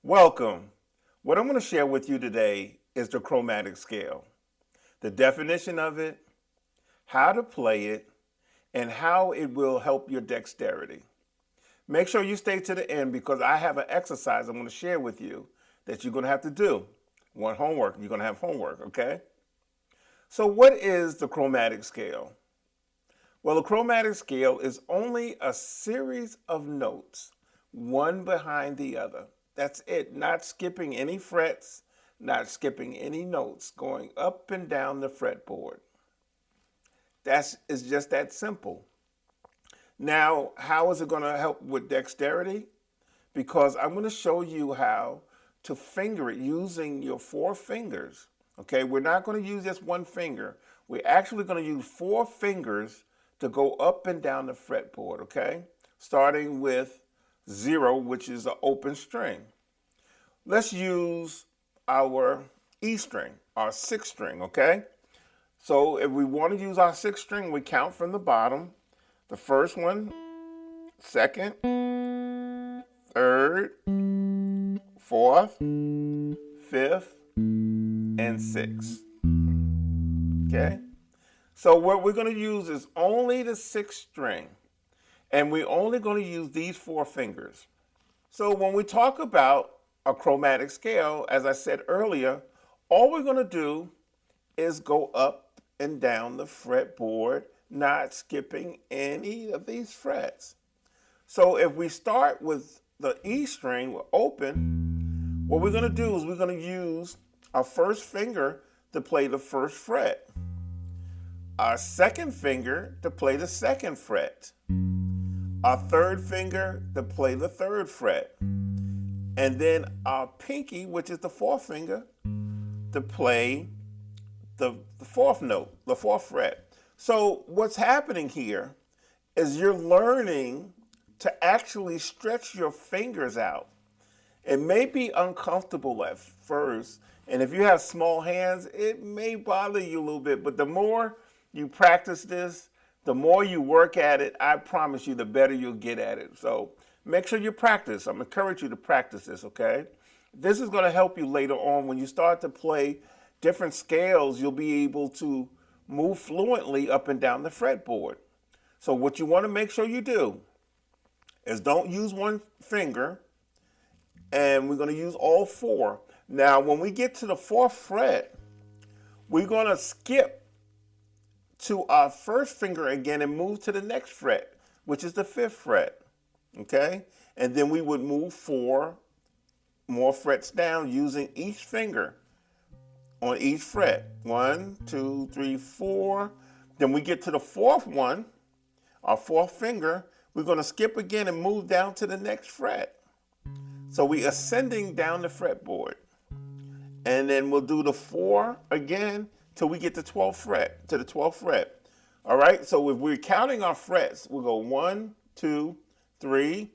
Welcome. What I'm going to share with you today is the chromatic scale, the definition of it, how to play it, and how it will help your dexterity. Make sure you stay to the end because I have an exercise I'm going to share with you that you're going to have to do. Homework, you're going to have homework, okay? So what is the chromatic scale? Well, the chromatic scale is only a series of notes, one behind the other. That's it, not skipping any frets, not skipping any notes, going up and down the fretboard. It's just that simple. Now, how is it going to help with dexterity? Because I'm going to show you how to finger it using your 4 fingers. Okay, we're not going to use just 1 finger. We're actually going to use 4 fingers to go up and down the fretboard, okay? Starting with 0, which is an open string. Let's use our E string, our 6th string, okay? So if we want to use our 6th string, we count from the bottom. The first one, 2nd, 3rd, 4th, 5th, and 6th. Okay? So what we're going to use is only the 6th string. And we're only going to use these 4 fingers. So when we talk about a chromatic scale, as I said earlier, all we're going to do is go up and down the fretboard, not skipping any of these frets. So if we start with the E string, we're open, what we're going to do is we're going to use our 1st finger to play the 1st fret, our 2nd finger to play the 2nd fret, our 3rd finger to play the 3rd fret, and then our pinky, which is the 4th finger, to play the 4th note, the 4th fret. So what's happening here is you're learning to actually stretch your fingers out. It may be uncomfortable at first, and if you have small hands, it may bother you a little bit, but the more you practice this, the more you work at it, I promise you, the better you'll get at it. So make sure you practice. I'm encouraging you to practice this, okay? This is going to help you later on when you start to play different scales. You'll be able to move fluently up and down the fretboard. So what you want to make sure you do is don't use 1 finger, and we're going to use all 4. Now, when we get to the 4th fret, we're going to skip to our 1st finger again and move to the next fret, which is the 5th fret, okay? And then we would move 4 more frets down using each finger on each fret. 1, 2, 3, 4. Then we get to the 4th one, our 4th finger. We're going to skip again and move down to the next fret. So we're ascending down the fretboard. And then we'll do the 4 again till we get to the 12th fret. All right, so if we're counting our frets, we'll go 1, 2, 3,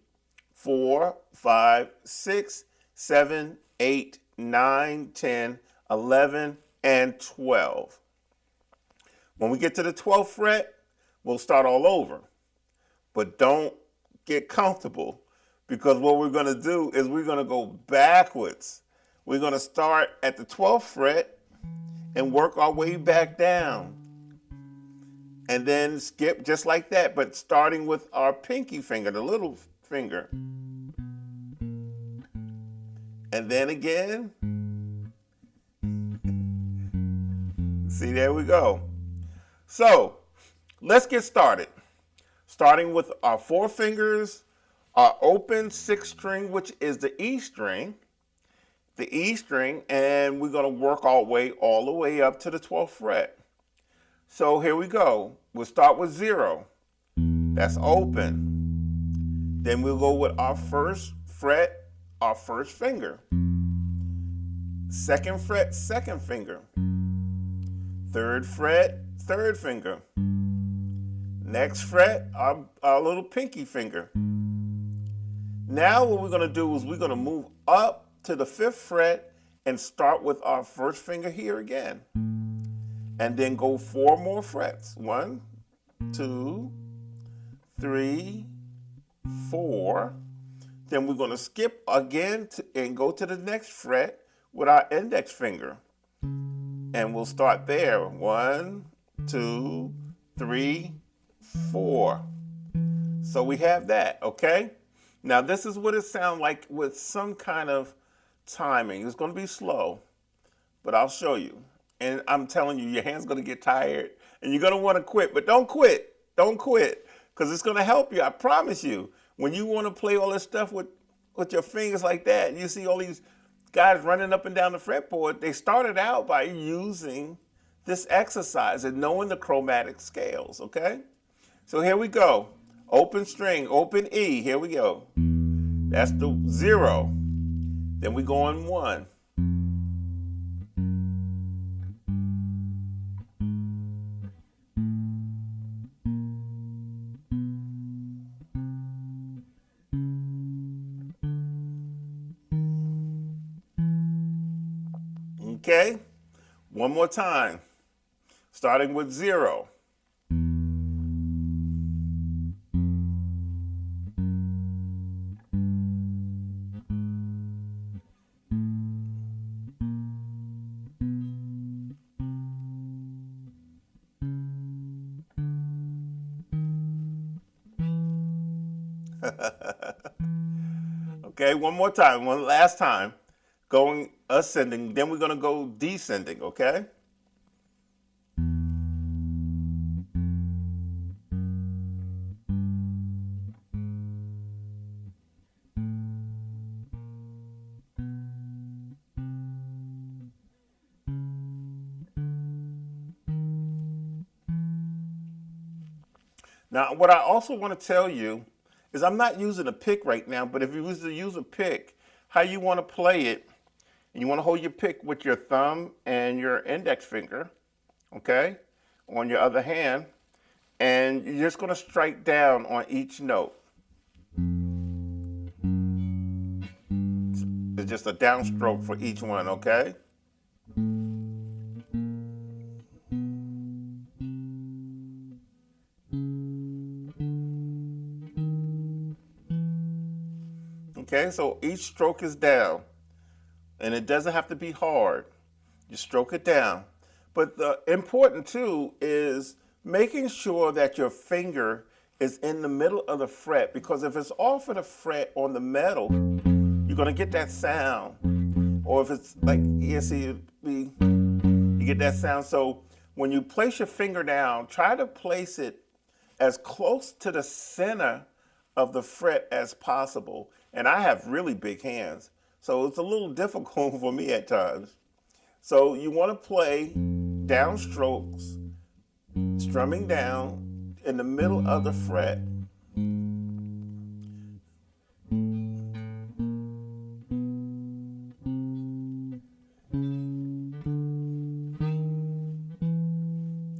4, 5, 6, 7, 8, 9, 10, 11, and 12. When we get to the 12th fret, we'll start all over. But don't get comfortable, because what we're going to do is we're going to go backwards. We're going to start at the 12th fret and work our way back down. And then skip just like that, but starting with our pinky finger, the little finger. And then again. See, there we go. So let's get started. Starting with our 4 fingers, our open 6th string, which is the E string, and we're going to work our way all the way up to the 12th fret. So here we go. We'll start with 0. That's open. Then we'll go with our 1st fret, our 1st finger. 2nd fret, 2nd finger. 3rd fret, 3rd finger. Next fret, our little pinky finger. Now what we're going to do is we're going to move up to the 5th fret and start with our 1st finger here again. And then go 4 more frets. 1, 2, 3, 4. Then we're going to skip again and go to the next fret with our index finger. And we'll start there. 1, 2, 3, 4. So we have that, okay? Now this is what it sounds like with some kind of timing. It's going to be slow, but I'll show you. And I'm telling you, your hand's going to get tired and you're going to want to quit, but don't quit. Don't quit, because it's going to help you. I promise you. When you want to play all this stuff with your fingers like that, and you see all these guys running up and down the fretboard, they started out by using this exercise and knowing the chromatic scales, okay? So here we go. Open string, open E, here we go. That's the 0. Then we go on 1. Okay, one more time, starting with 0. Okay, one more time, one last time. Going ascending, then we're going to go descending, okay? Now, what I also want to tell you is I'm not using a pick right now, but if you was to use a pick, how you want to play it, and you want to hold your pick with your thumb and your index finger, okay, on your other hand, and you're just going to strike down on each note. It's just a downstroke for each one, okay? Okay, so each stroke is down. And it doesn't have to be hard. You stroke it down. But the important too is making sure that your finger is in the middle of the fret, because if it's off of the fret on the metal, you're gonna get that sound. Or if it's like, you get that sound. So when you place your finger down, try to place it as close to the center of the fret as possible. And I have really big hands, so it's a little difficult for me at times. So you want to play down strokes, strumming down in the middle of the fret.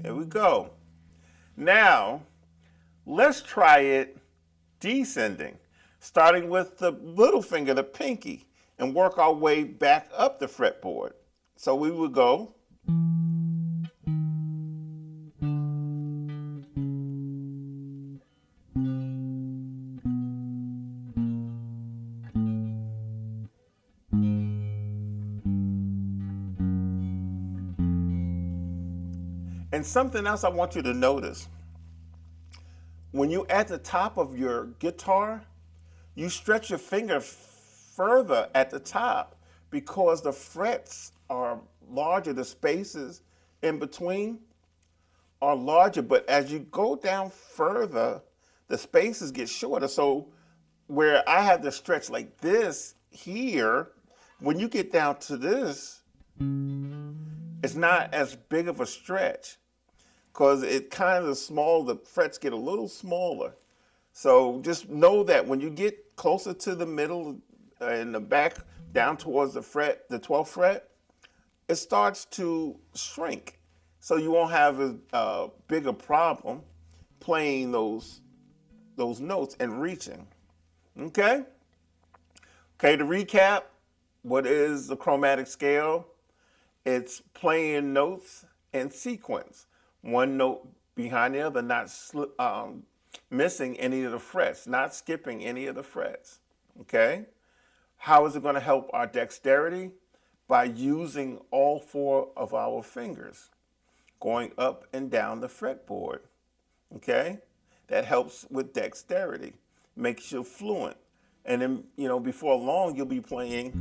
There we go. Now, let's try it descending, starting with the little finger, the pinky, and work our way back up the fretboard. So we would go. And something else I want you to notice. When you're at the top of your guitar, you stretch your finger further at the top because the frets are larger, the spaces in between are larger, but as you go down further, the spaces get shorter. So where I have to stretch like this here, when you get down to this, it's not as big of a stretch because it kind of small, the frets get a little smaller. So just know that when you get closer to the middle and the back down towards the fret, the 12th fret, it starts to shrink. So you won't have a bigger problem playing those notes and reaching. Okay? Okay, to recap, what is the chromatic scale? It's playing notes in sequence, one note behind the other, not missing any of the frets, not skipping any of the frets. okay? How is it going to help our dexterity? By using all 4 of our fingers, going up and down the fretboard, okay? That helps with dexterity, makes you fluent. And then, before long, you'll be playing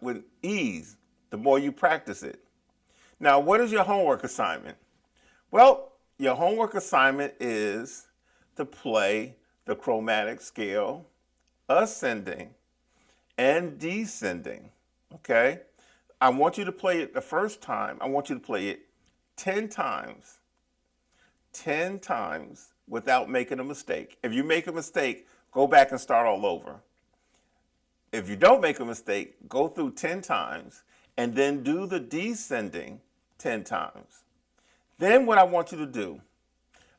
with ease, the more you practice it. Now, what is your homework assignment? Well, your homework assignment is to play the chromatic scale, ascending and descending, okay? I want you to play it the first time. I want you to play it 10 times. 10 times without making a mistake. If you make a mistake, go back and start all over. If you don't make a mistake, go through 10 times and then do the descending 10 times. Then what I want you to do,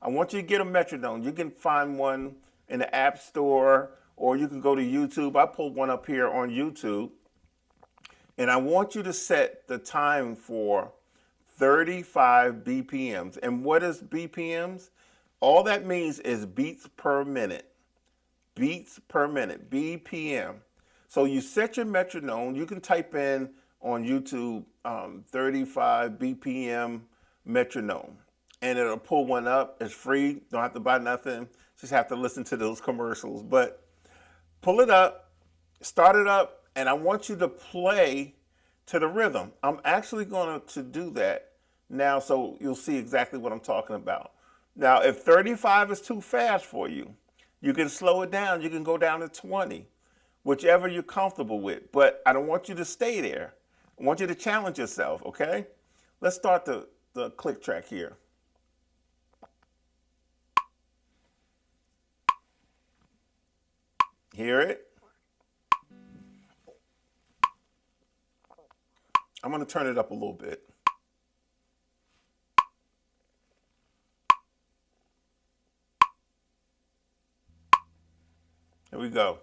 I want you to get a metronome. You can find one in the App Store, or you can go to YouTube. I pulled one up here on YouTube. And I want you to set the time for 35 BPMs. And what is BPMs? All that means is beats per minute. Beats per minute, BPM. So you set your metronome. You can type in on YouTube 35 BPM metronome, and it'll pull one up. It's free. Don't have to buy nothing. Just have to listen to those commercials. But pull it up, start it up, and I want you to play to the rhythm. I'm actually going to do that now, so you'll see exactly what I'm talking about. Now, if 35 is too fast for you, you can slow it down. You can go down to 20, whichever you're comfortable with. But I don't want you to stay there. I want you to challenge yourself, okay? Let's start the click track here. Hear it? I'm going to turn it up a little bit. Here we go.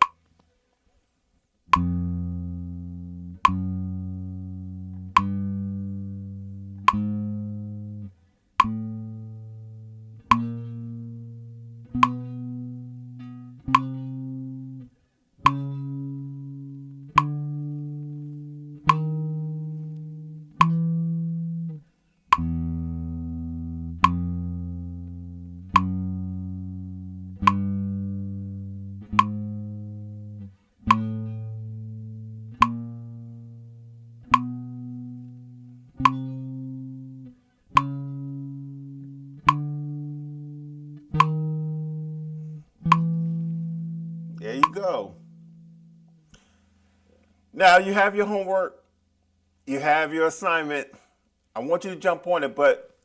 There you go. Now you have your homework, you have your assignment. I want you to jump on it, but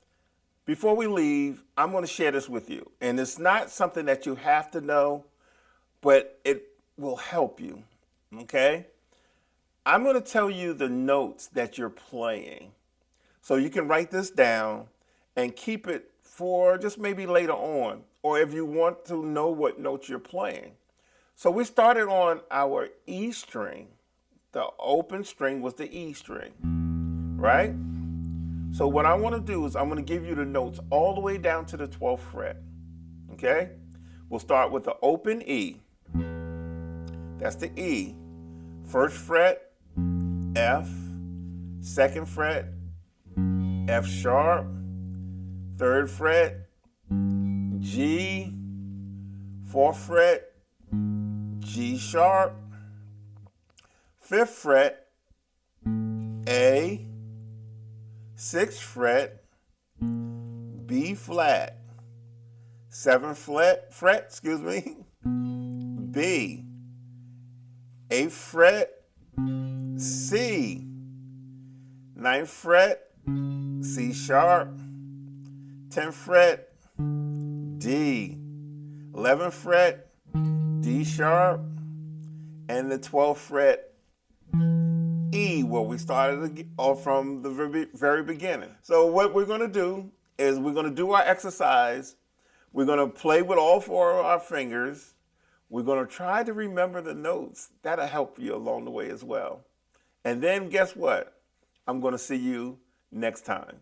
before we leave, I'm going to share this with you. And it's not something that you have to know, but it will help you, okay? I'm going to tell you the notes that you're playing. So you can write this down and keep it for just maybe later on, or if you want to know what notes you're playing. So we started on our E string. The open string was the E string, right? So what I want to do is I'm going to give you the notes all the way down to the 12th fret, okay? We'll start with the open E. That's the E. First fret, F. Second fret, F sharp. Third fret, G. Fourth fret, G sharp. Fifth fret, A. Sixth fret, B flat. Seventh fret, B. Eighth fret, C. Ninth fret, C sharp. 10th fret, D. 11th fret, D sharp. And the 12th fret, E, where we started from the very beginning. So what we're going to do is we're going to do our exercise. We're going to play with all four of our fingers. We're going to try to remember the notes. That'll help you along the way as well. And then guess what? I'm going to see you next time.